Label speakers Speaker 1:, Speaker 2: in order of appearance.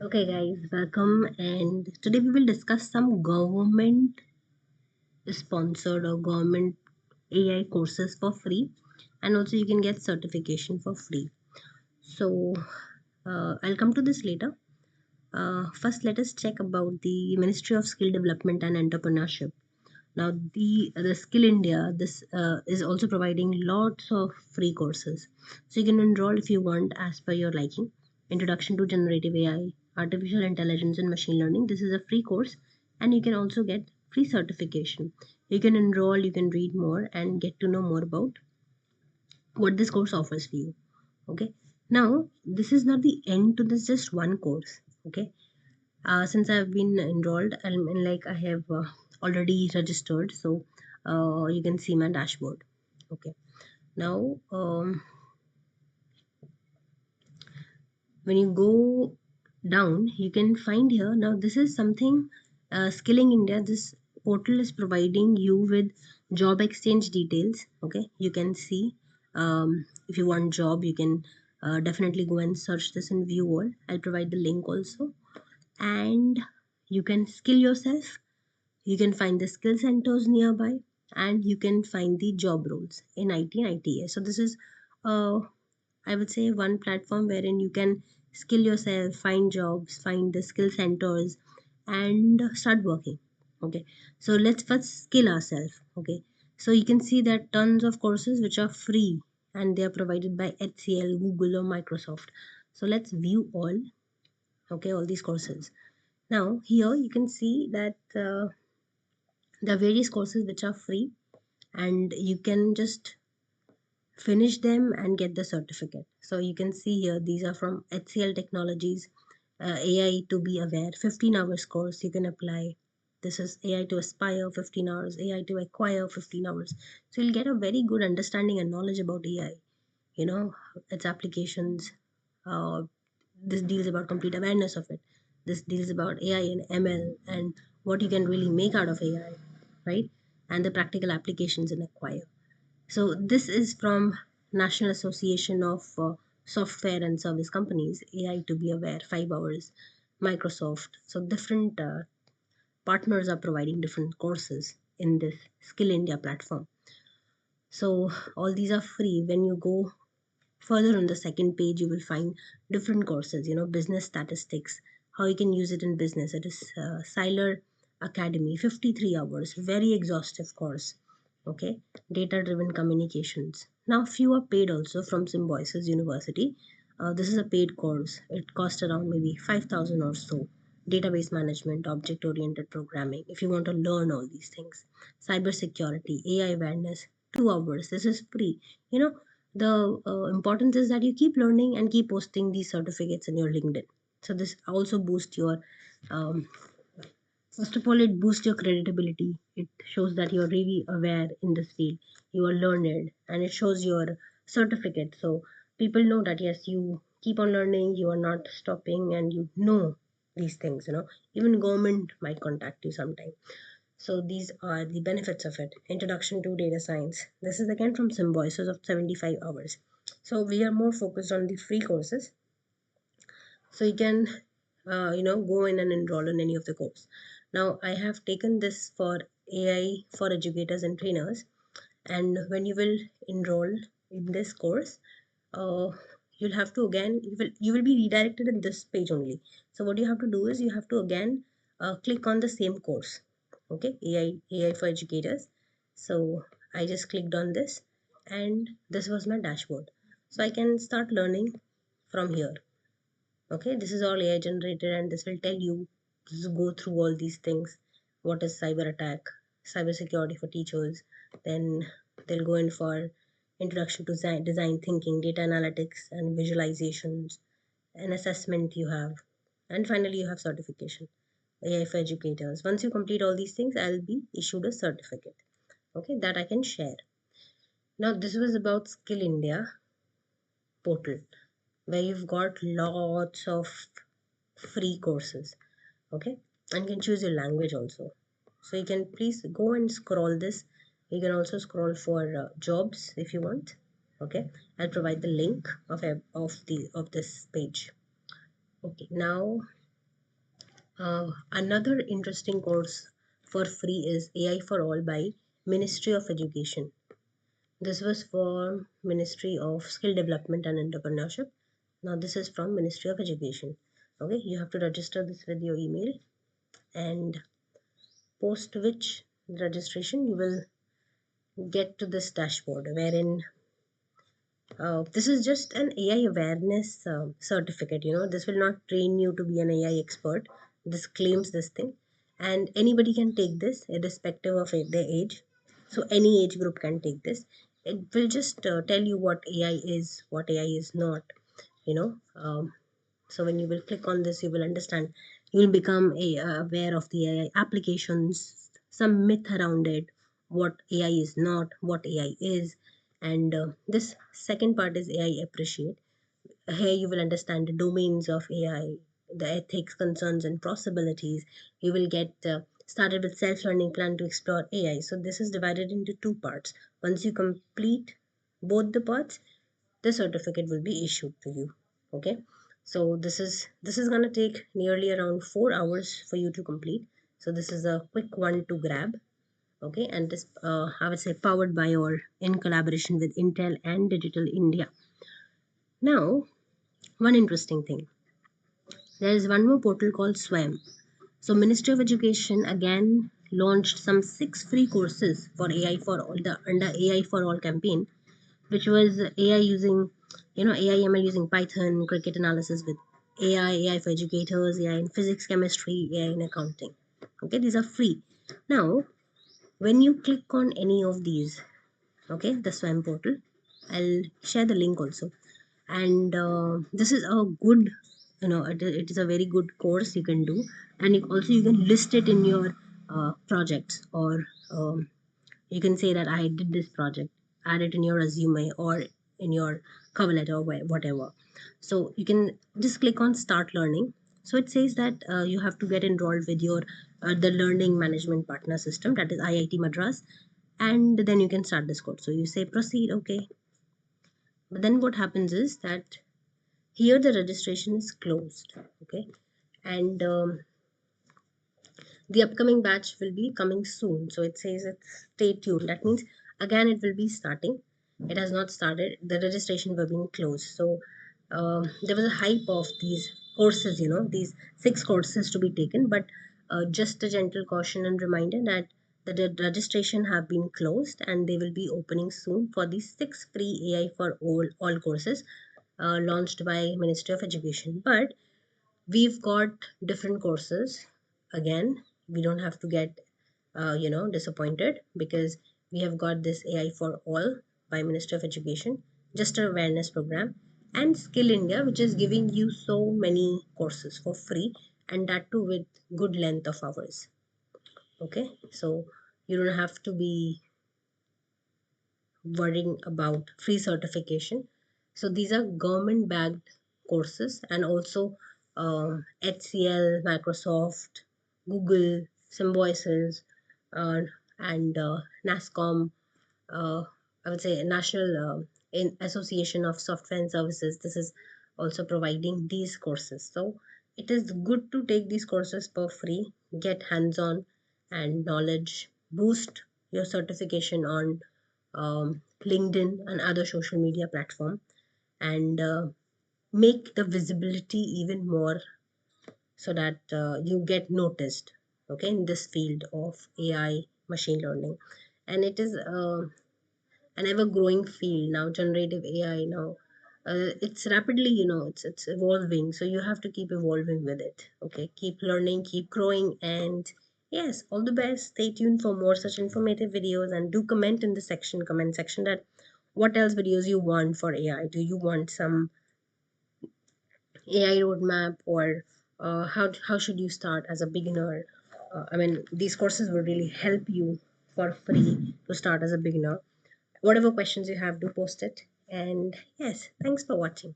Speaker 1: Okay, guys, welcome. And today we will discuss some government sponsored or government AI courses for free, and also you can get certification for free. So, I'll come to this later. First, let us check about the Ministry of Skill Development and Entrepreneurship. Now, the Skill India this is also providing lots of free courses, so you can enroll if you want as per your liking. Introduction to Generative AI, Artificial Intelligence and Machine Learning. This is a free course, and you can also get free certification. You can enroll, you can read more, and get to know more about what this course offers for you. Okay. Now, this is not the end to this just one course. Okay, since I've been enrolled and like I have already registered, so you can see my dashboard. Okay, now when you go down, you can find here. Now this is something Skilling India. This portal is providing you with job exchange details. Okay, you can see if you want job, you can definitely go and search this in view all. I'll provide the link also, and you can skill yourself. You can find the skill centers nearby, and you can find the job roles in IT and ITS. So this is, I would say, one platform wherein you can skill yourself, find jobs, find the skill centers, and start working. Okay, so let's first skill ourselves. Okay, so you can see that tons of courses which are free and they are provided by HCL, Google, or Microsoft. So let's view all. Okay, all these courses. Now here you can see that. There are various courses which are free, and you can just finish them and get the certificate. So you can see here these are from HCL Technologies, AI to be aware, 15 hours course you can apply. This is AI to aspire, 15 hours, AI to acquire, 15 hours. So you'll get a very good understanding and knowledge about AI, you know, its applications. uh, this deals about complete awareness of it. This deals about AI and ML and what you can really make out of AI, right? And the practical applications in Acquire. So this is from National Association of Software and Service Companies, AI to be aware, 5 hours, Microsoft. So different partners are providing different courses in this Skill India platform. So all these are free. When you go further on the second page, you will find different courses, business statistics, how you can use it in business. It is Siler Academy, 53 hours, very exhaustive course. Okay, data driven communications. Now, few are paid also from Symbiosis University. This is a paid course. It costs around maybe 5,000 or so. Database management, object oriented programming, if you want to learn all these things. Cyber security, AI awareness, 2 hours. This is free. You know, the importance is that you keep learning and keep posting these certificates in your LinkedIn. So this also boosts your um, first of all, it boosts your credibility. It shows that you're really aware in this field, you are learned, and it shows your certificate. So people know that yes, you keep on learning, you are not stopping, and you know these things. Even government might contact you sometime. So these are the benefits of it. Introduction to data science. This is again from Symbiosis of 75 hours. So we are more focused on the free courses. So you can, go in and enroll in any of the course. Now I have taken this for AI for educators and trainers. And when you will enroll in this course, uh, you'll have to again you will be redirected in this page only. So what you have to do is you have to again click on the same course. Okay, AI for educators. So I just clicked on this, and this was my dashboard. So I can start learning from here. Okay, this is all AI generated, and this will tell you to go through all these things. What is cyber attack, cyber security for teachers? Then they'll go in for introduction to design thinking, data analytics and visualizations, an assessment you have, and finally you have certification, AI for educators. Once you complete all these things, I'll be issued a certificate. Okay, that I can share. Now this was about Skill India portal, where you've got lots of free courses. Okay, and you can choose your language also. So you can please go and scroll this. You can also scroll for jobs if you want. Okay, I'll provide the link of this page. Okay, now Another interesting course for free is AI for All by Ministry of Education. This was for Ministry of Skill Development and Entrepreneurship. Now this is from Ministry of Education. Okay, you have to register this with your email, and post which registration you will get to this dashboard wherein this is just an AI awareness certificate. This will not train you to be an AI expert. This claims this thing, and anybody can take this irrespective of their age. So any age group can take this. It will just tell you what AI is, what AI is not. You know, so when you will click on this, you will understand. You will become aware of the AI applications, some myth around it, what AI is not, what AI is, and this second part is AI appreciate. Here you will understand the domains of AI, the ethics, concerns, and possibilities. You will get started with self-learning plan to explore AI. So this is divided into two parts. Once you complete both the parts, the certificate will be issued to you. Okay, so this is going to take nearly around 4 hours for you to complete. So this is a quick one to grab. Okay, and this I would say powered by or in collaboration with Intel and Digital India. Now, one interesting thing, there is one more portal called SWAYAM. So Ministry of Education again launched some 6 free courses for AI for all, the under AI for all campaign, which was AI using, AI ML using Python, cricket analysis with AI for educators, AI in physics, chemistry, AI in accounting. Okay, these are free. Now, when you click on any of these, okay, the SWAM portal, I'll share the link also. And this is a good, it is a very good course you can do, and you can list it in your projects, or you can say that I did this project, add it in your resume or in your cover letter or whatever. So you can just click on start learning. So it says that you have to get enrolled with your the learning management partner system, that is IIT Madras, and then you can start this course. So you say proceed. Okay, but then what happens is that here the registration is closed. Okay, and the upcoming batch will be coming soon. So it says it's stay tuned. That means again it will be starting. It has not started. The registration were being closed. So there was a hype of these courses, these 6 courses to be taken. But just a gentle caution and reminder that the registration have been closed, and they will be opening soon for these 6 free AI for all courses launched by Ministry of Education. But we've got different courses. Again, we don't have to get disappointed, because we have got this AI for all by Ministry of Education, just an awareness program, and Skill India, which is giving you so many courses for free, and that too with good length of hours. Okay, so you don't have to be worrying about free certification. So these are government backed courses, and also HCL, Microsoft, Google, Symbiosis, and NASCOM, uh, I would say National in Association of Software and Services. This is also providing these courses. So it is good to take these courses for free, get hands-on and knowledge, boost your certification on LinkedIn and other social media platform, and make the visibility even more, so that you get noticed, okay, in this field of AI machine learning. And it is an ever growing field now, generative AI now. It's rapidly, it's evolving, so you have to keep evolving with it. Okay, keep learning, keep growing, and yes, all the best. Stay tuned for more such informative videos, and do comment in the comment section, that what else videos you want for AI. Do you want some AI roadmap, or how should you start as a beginner? I mean, these courses will really help you for free to start as a beginner. Whatever questions you have, do post it. And yes, thanks for watching.